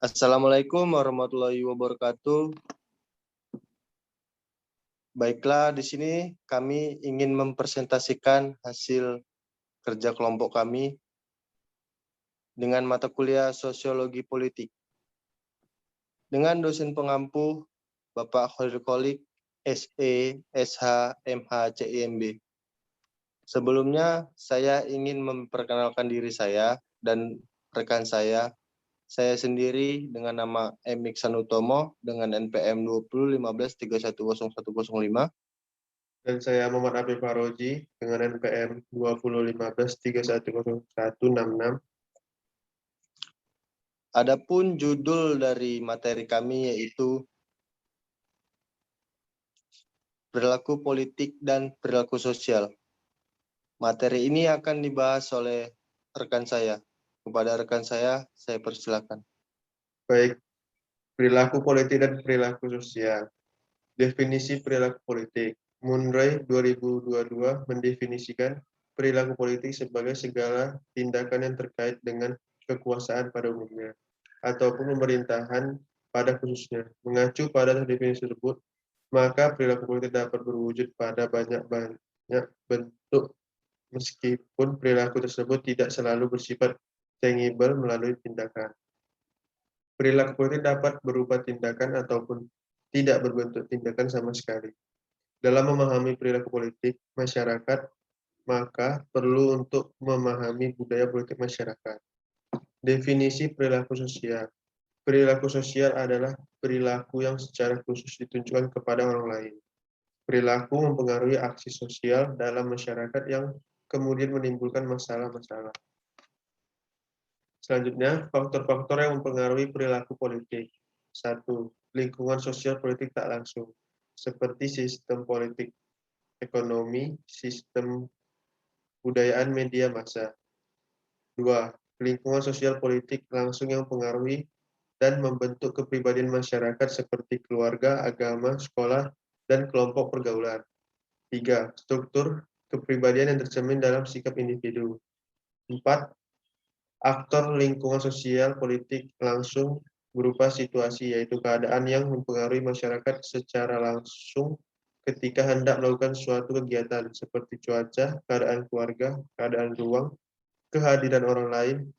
Assalamualaikum warahmatullahi wabarakatuh. Baiklah, di sini kami ingin mempresentasikan hasil kerja kelompok kami dengan mata kuliah Sosiologi Politik. Dengan dosen pengampu Bapak Khairul Kholik, SE, SH, MH, CIMB. Sebelumnya, saya ingin memperkenalkan diri saya dan rekan saya. Saya sendiri dengan nama M. Iksan Utomo dengan NPM 2015310105. Dan saya Muhammad Afif Faroji dengan NPM 2015310166. Adapun judul dari materi kami yaitu Perilaku Politik dan Perilaku Sosial. Materi ini akan dibahas oleh rekan saya. Kepada rekan saya persilakan. Baik, perilaku politik dan perilaku sosial. Definisi perilaku politik. Munray 2022 mendefinisikan perilaku politik sebagai segala tindakan yang terkait dengan kekuasaan pada umumnya ataupun pemerintahan pada khususnya. Mengacu pada definisi tersebut, maka perilaku politik dapat berwujud pada banyak bentuk meskipun perilaku tersebut tidak selalu bersifat tangible melalui tindakan. Perilaku politik dapat berupa tindakan ataupun tidak berbentuk tindakan sama sekali. Dalam memahami perilaku politik masyarakat, maka perlu untuk memahami budaya politik masyarakat. Definisi perilaku sosial. Perilaku sosial adalah perilaku yang secara khusus ditunjukkan kepada orang lain. Perilaku mempengaruhi aksi sosial dalam masyarakat yang kemudian menimbulkan masalah-masalah. Selanjutnya, faktor-faktor yang mempengaruhi perilaku politik. 1. Lingkungan sosial politik tak langsung, seperti sistem politik ekonomi, sistem budayaan media massa. 2. Lingkungan sosial politik langsung yang mempengaruhi dan membentuk kepribadian masyarakat seperti keluarga, agama, sekolah, dan kelompok pergaulan. 3. Struktur kepribadian yang tercermin dalam sikap individu. 4. Aktor lingkungan sosial politik langsung berupa situasi, yaitu keadaan yang mempengaruhi masyarakat secara langsung ketika hendak melakukan suatu kegiatan, seperti cuaca, keadaan keluarga, keadaan ruang, kehadiran orang lain,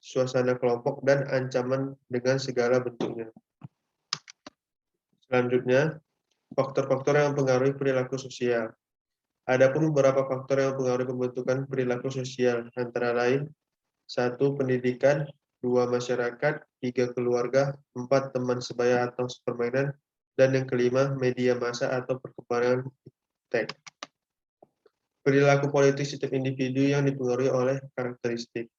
suasana kelompok, dan ancaman dengan segala bentuknya. Selanjutnya, faktor-faktor yang mempengaruhi perilaku sosial. Adapun beberapa faktor yang mempengaruhi pembentukan perilaku sosial, antara lain 1. Pendidikan, 2. Masyarakat, 3. Keluarga, 4. Teman sebaya atau sepermainan, dan yang kelima, media massa atau perkembangan teks. Perilaku politik setiap individu yang dipengaruhi oleh karakteristik.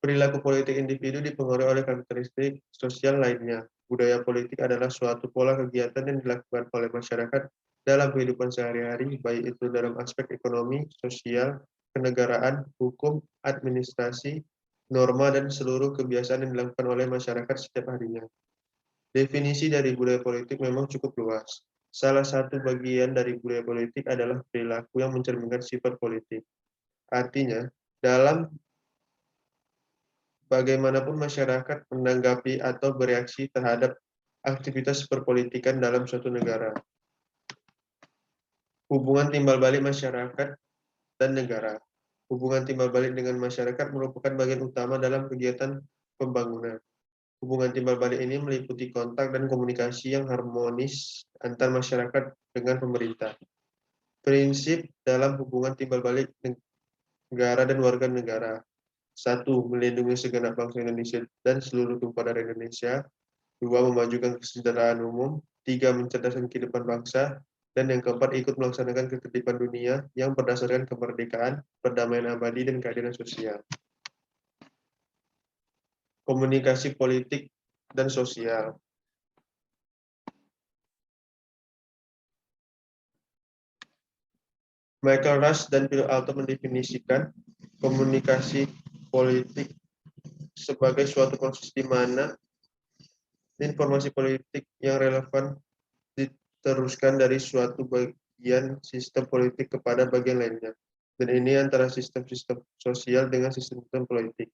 Perilaku politik individu dipengaruhi oleh karakteristik sosial lainnya. Budaya politik adalah suatu pola kegiatan yang dilakukan oleh masyarakat dalam kehidupan sehari-hari, baik itu dalam aspek ekonomi, sosial, kenegaraan, hukum, administrasi, norma, dan seluruh kebiasaan yang dilakukan oleh masyarakat setiap harinya. Definisi dari budaya politik memang cukup luas. Salah satu bagian dari budaya politik adalah perilaku yang mencerminkan sifat politik. Artinya, dalam bagaimanapun masyarakat menanggapi atau bereaksi terhadap aktivitas perpolitikan dalam suatu negara. Hubungan timbal balik masyarakat dan negara. Hubungan timbal balik dengan masyarakat merupakan bagian utama dalam kegiatan pembangunan. Hubungan timbal balik ini meliputi kontak dan komunikasi yang harmonis antar masyarakat dengan pemerintah. Prinsip dalam hubungan timbal balik negara dan warga negara. 1. Melindungi segenap bangsa Indonesia dan seluruh tumpah darah Indonesia. 2. Memajukan kesejahteraan umum. 3. Mencerdaskan kehidupan bangsa. Dan yang keempat, ikut melaksanakan ketertiban dunia yang berdasarkan kemerdekaan, perdamaian abadi, dan keadilan sosial. Komunikasi politik dan sosial. Michael Rush dan Phil Alton mendefinisikan komunikasi politik sebagai suatu proses di mana informasi politik yang relevan diteruskan dari suatu bagian sistem politik kepada bagian lainnya. Dan ini antara sistem-sistem sosial dengan sistem politik.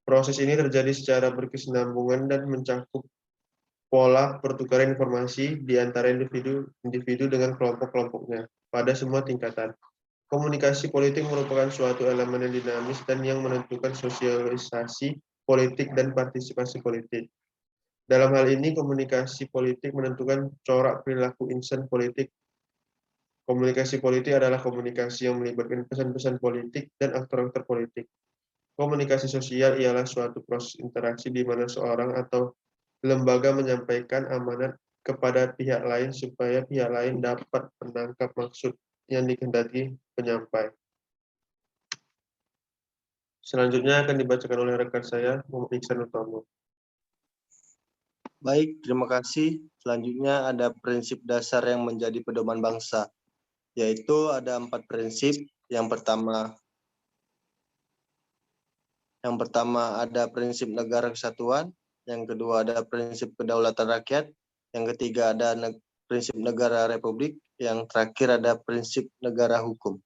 Proses ini terjadi secara berkesinambungan dan mencakup pola pertukaran informasi di antara individu dengan kelompok-kelompoknya pada semua tingkatan. Komunikasi politik merupakan suatu elemen yang dinamis dan yang menentukan sosialisasi politik dan partisipasi politik. Dalam hal ini, komunikasi politik menentukan corak perilaku insan politik. Komunikasi politik adalah komunikasi yang melibatkan pesan-pesan politik dan aktor-aktor politik. Komunikasi sosial ialah suatu proses interaksi di mana seorang atau lembaga menyampaikan amanat kepada pihak lain supaya pihak lain dapat menangkap maksud yang dikehendaki penyampai. Selanjutnya akan dibacakan oleh rekan saya, Muhammad Iksan Utomo. Baik, terima kasih. Selanjutnya ada prinsip dasar yang menjadi pedoman bangsa, yaitu ada 4 prinsip. Yang pertama ada prinsip negara kesatuan, yang kedua ada prinsip kedaulatan rakyat, yang ketiga ada prinsip negara republik, yang terakhir ada prinsip negara hukum.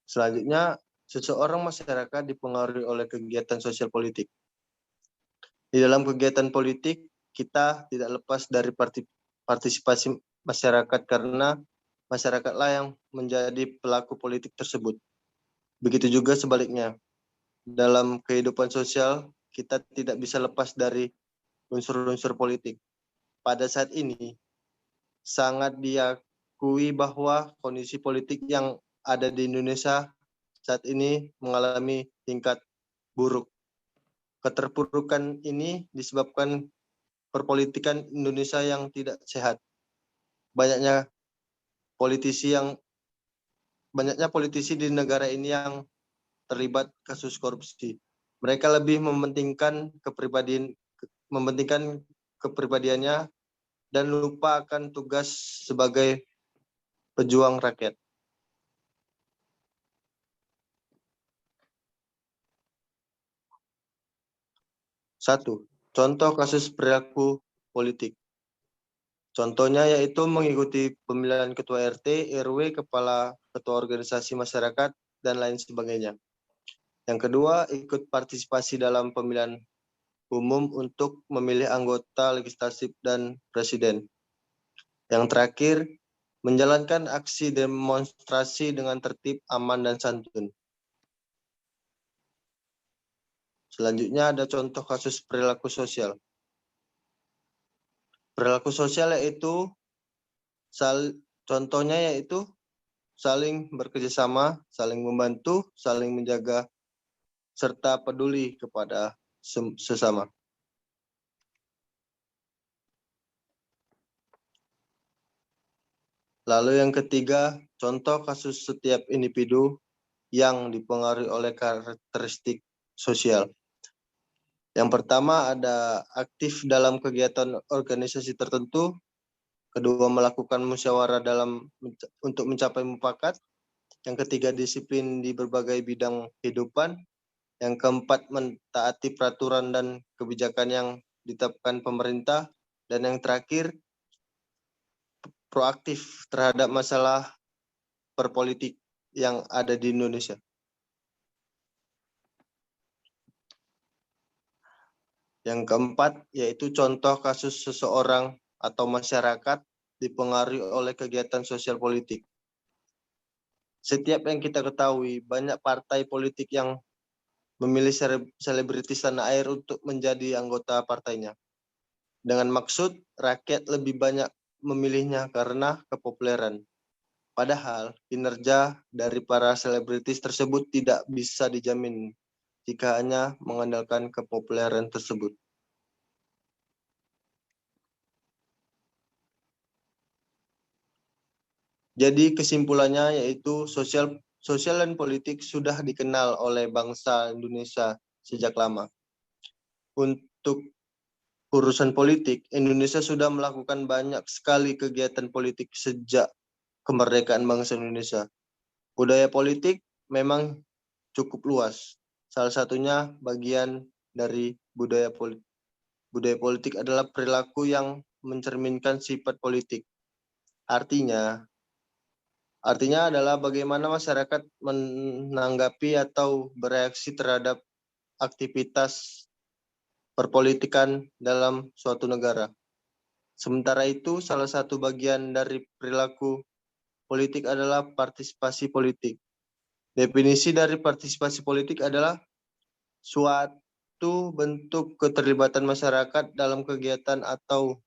Selanjutnya, seseorang masyarakat dipengaruhi oleh kegiatan sosial politik. Di dalam kegiatan politik, kita tidak lepas dari partisipasi masyarakat karena masyarakatlah yang menjadi pelaku politik tersebut. Begitu juga sebaliknya. Dalam kehidupan sosial, kita tidak bisa lepas dari unsur-unsur politik. Pada saat ini, sangat diakui bahwa kondisi politik yang ada di Indonesia saat ini mengalami tingkat buruk. Keterpurukan ini disebabkan perpolitikan Indonesia yang tidak sehat. Banyaknya politisi di negara ini yang terlibat kasus korupsi. Mereka lebih mementingkan kepribadiannya dan lupa akan tugas sebagai pejuang rakyat. Satu, contoh kasus perilaku politik. Contohnya yaitu mengikuti pemilihan ketua RT, RW, kepala ketua organisasi masyarakat, dan lain sebagainya. Yang kedua, ikut partisipasi dalam pemilihan umum untuk memilih anggota legislatif dan presiden. Yang terakhir, menjalankan aksi demonstrasi dengan tertib, aman, dan santun. Selanjutnya ada contoh kasus perilaku sosial. Perilaku sosial contohnya yaitu saling bekerjasama, saling membantu, saling menjaga, serta peduli kepada sesama. Lalu yang ketiga, contoh kasus setiap individu yang dipengaruhi oleh karakteristik sosial. Yang pertama ada aktif dalam kegiatan organisasi tertentu, kedua melakukan musyawarah untuk mencapai mufakat, yang ketiga disiplin di berbagai bidang kehidupan, yang keempat mentaati peraturan dan kebijakan yang ditetapkan pemerintah, dan yang terakhir proaktif terhadap masalah perpolitik yang ada di Indonesia. Yang keempat yaitu contoh kasus seseorang atau masyarakat dipengaruhi oleh kegiatan sosial politik. Setiap yang kita ketahui, banyak partai politik yang memilih selebritis tanah air untuk menjadi anggota partainya. Dengan maksud rakyat lebih banyak memilihnya karena kepopuleran. Padahal kinerja dari para selebritis tersebut tidak bisa dijamin jika hanya mengandalkan kepopuleran tersebut. Jadi kesimpulannya yaitu sosial dan politik sudah dikenal oleh bangsa Indonesia sejak lama. Untuk urusan politik, Indonesia sudah melakukan banyak sekali kegiatan politik sejak kemerdekaan bangsa Indonesia. Budaya politik memang cukup luas. Salah satunya bagian dari budaya politik. Budaya politik adalah perilaku yang mencerminkan sifat politik. Artinya, Artinya adalah bagaimana masyarakat menanggapi atau bereaksi terhadap aktivitas perpolitikan dalam suatu negara. Sementara itu, salah satu bagian dari perilaku politik adalah partisipasi politik. Definisi dari partisipasi politik adalah suatu bentuk keterlibatan masyarakat dalam kegiatan atau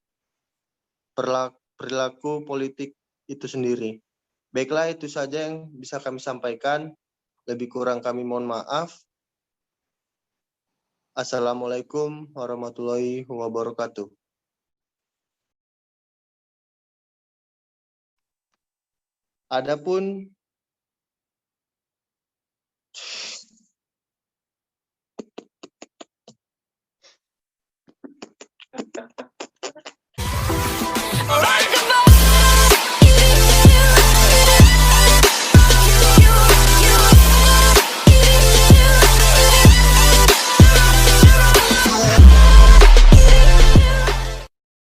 perilaku politik itu sendiri. Baiklah, itu saja yang bisa kami sampaikan. Lebih kurang kami mohon maaf. Assalamualaikum warahmatullahi wabarakatuh. Adapun